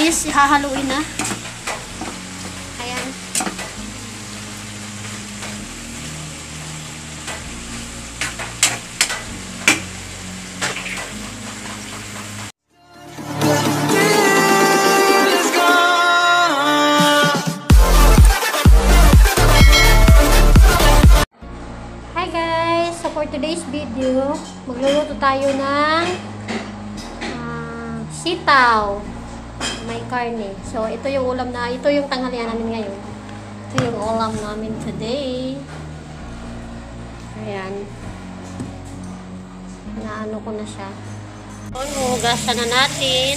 guys, hahaluin na. Ayan. Hi guys, so for today's video, magluluto tayo ng sitaw. May karne. So, ito yung ulam na, ito yung tanghalian namin ngayon. Ito yung ulam namin today. Ayan. Naano ko na siya. Hugasan na natin.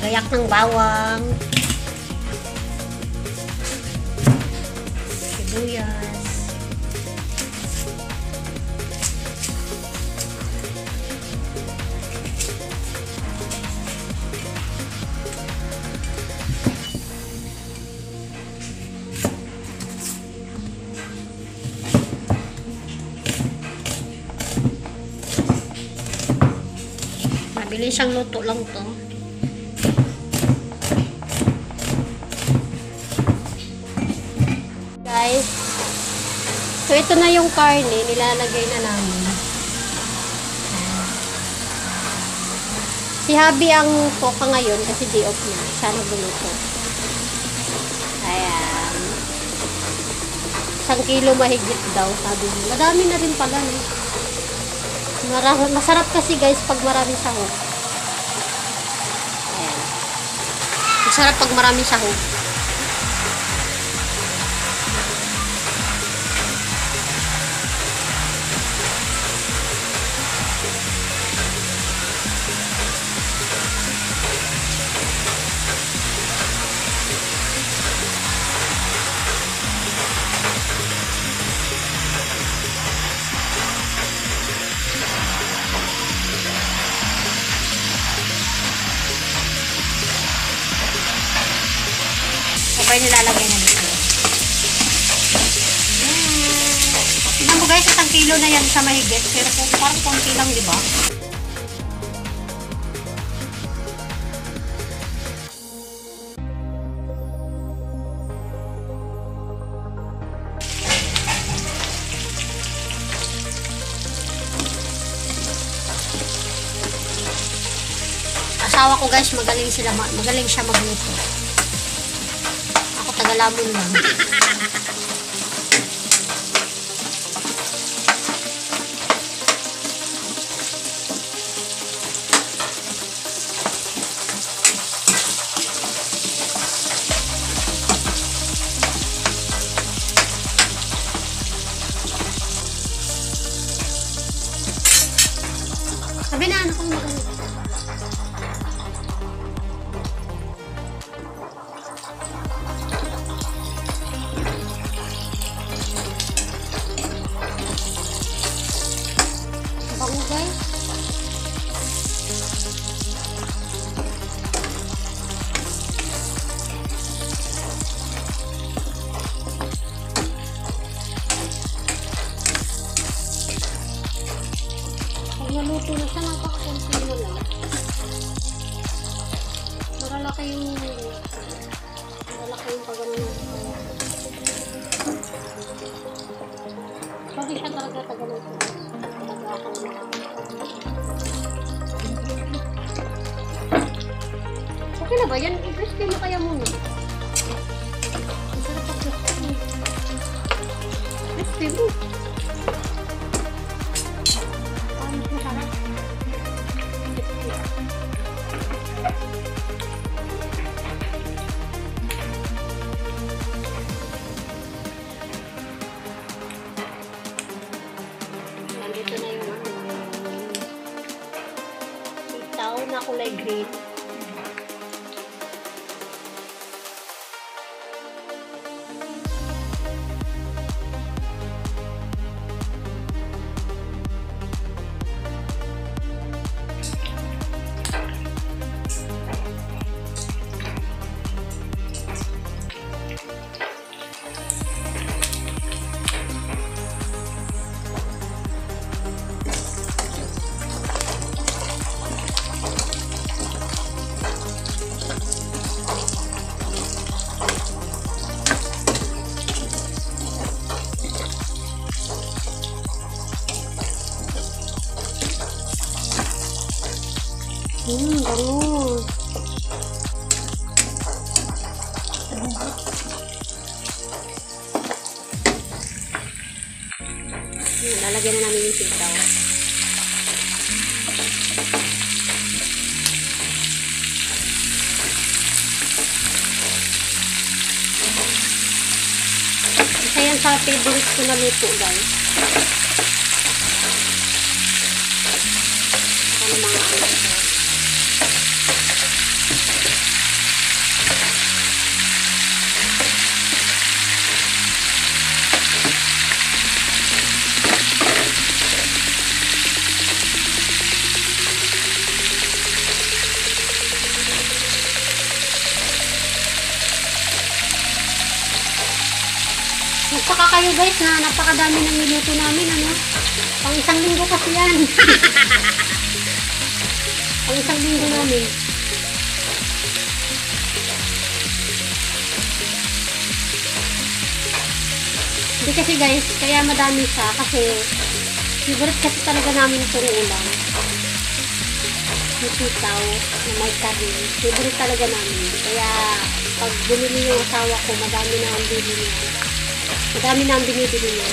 Gagayak ng bawang, sibuyas, mabilis ang luto lang to. Guys, so ito na yung karne, nilalagay na namin. Si Habi ang poka ngayon kasi day off na, siya nagluluto. Ayan. 1 kilo mahigit daw, sabi niya. Madami na rin pala, no? Masarap kasi guys pag maraming sahog. Ayan. Masarap pag maraming sahog. Sabay nilalagay na dito. Tignan mo guys, 1 kilo na yan sa mahigit. Pero parang konti lang, di ba? Asawa ko guys, magaling siya magluto. Tagalamon lang. Sabi na, anak kong magaling. Guys, pag naluto na siya, napakakunti mo lang. Malalaki yung pagano. Pwede siya talaga tagalan ko. Okay na ba yan? I-crispy mo kaya muna. Ang sarap ang crispy. Crispy mo. Ang sarap. na kulay green. Bangus. Lalagyan na namin yung sitaw. Isa yan sa favorite ko na luto, guys. Ano mga ano ito? Magpaka kayo guys na napakadami ng minuto namin, ano? Pang isang linggo kasi yan. Pang isang linggo namin. Hindi kasi guys, kaya madami siya kasi favorite kasi talaga namin itong ulam. Yung sitaw na may kanin. Favorite talaga namin. Kaya pag bumili yung asawa ko, madami na ang bibili niya. Madami na ang binibili niya.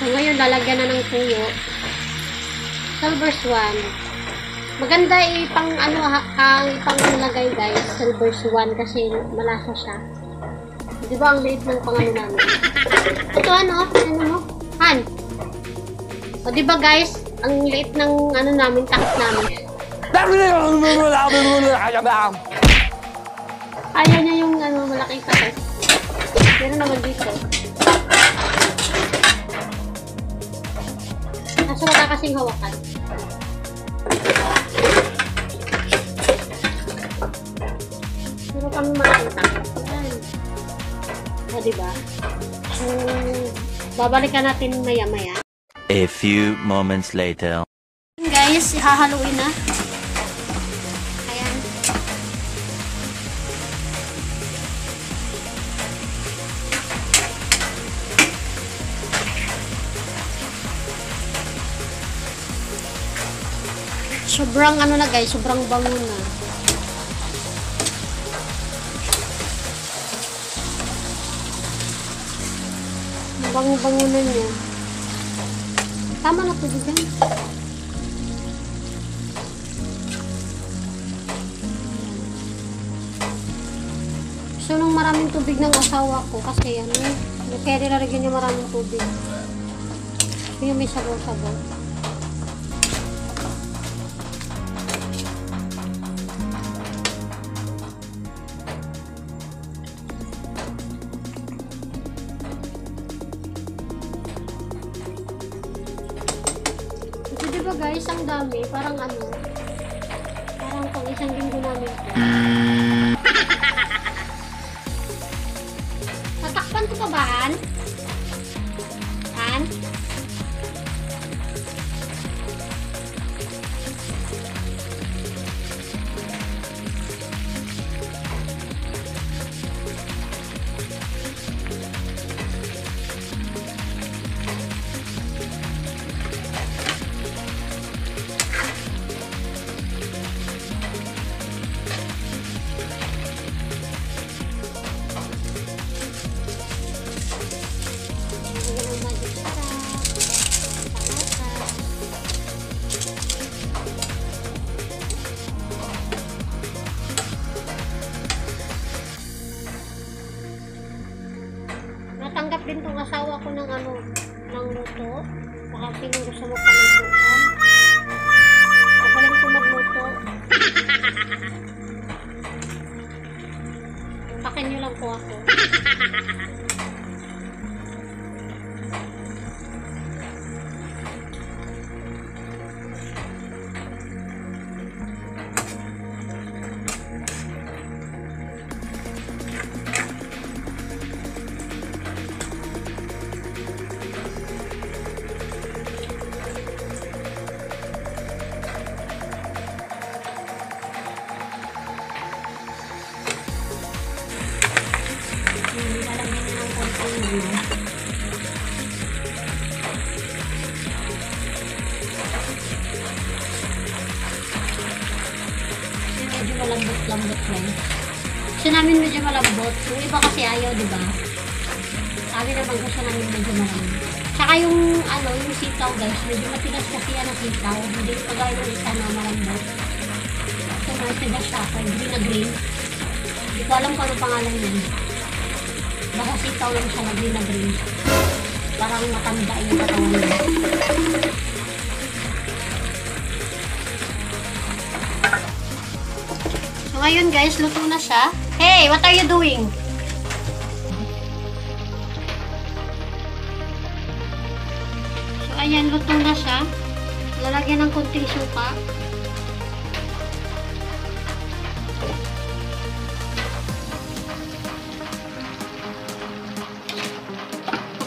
So, ngayon, lalagyan na ng tuyo. Silver Swan. Maganda ipang lagay guys, Silver Swan, kasi malasa siya. Di ba ang liit ng pangano namin? Ito ano mo? Han? O di ba guys, ang liit ng ano namin, tank namin. Ayaw niya yung ano, malaking takot. Meron naman dito. Kaso wala kasing hawakan. Pero kami makita. Ayan. O, diba? Babalikan natin maya-maya. A few moments later. Guys, ihahaluin na. Ayan. Sobrang ano na guys, sobrang bango na. Bango-bango na niya. Tama na po dyan. Gusto nung maraming tubig ng asawa ko kasi ano, kaya nilalagyan niya maraming tubig. Yung may sabaw-sabaw. Diba guys, ang dami, parang ano, parang pang isang linggo namin ito. Tatakpan ko pa ba, Han? Han? asawa ko ng ano, ng luto. Baka sino gusto mo pa lutuan. Magaling ko magluto. Pakin nyo lang po ako. Medyo malambot-lambot lang. Gusto namin medyo malambot. Yung iba kasi ayaw, di ba? Sabi naman gusto namin medyo malambot. Tsaka yung ano, yung sitaw guys, medyo matigas kasi yan ang sitaw. Hindi pagaya ng isa na malambot. So matigas siya. Green na green. Hindi ko alam kung ano pangalan yun. Baka sitaw lang siya na green na green. Parang matanda yung katawan niya. So ngayon guys, luto na siya. Hey, what are you doing? So ayan, luto na siya. Lalagyan ng konting suka.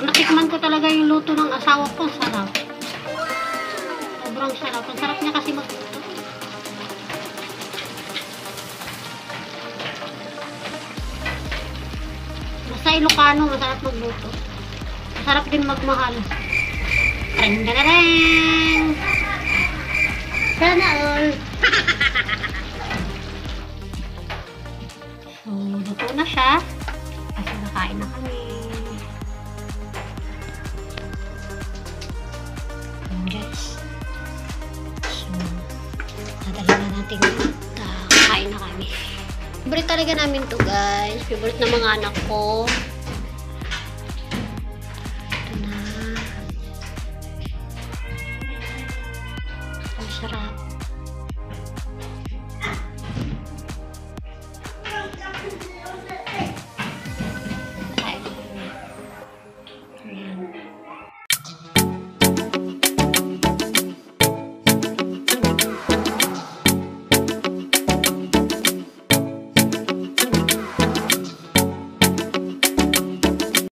Natikman ko talaga yung luto ng asawa ko. Sarap. Sobrang sarap. Ang sarap niya kasi magluto. Basta Ilocano, masarap magluto. Masarap din magmahal. Reng, reng, reng! Sana all! So, luto na siya. Kasi nakain na kami. Guys. So, dadalhin na natin kain na kami. Favorite talaga namin to guys. Favorite ng mga anak ko.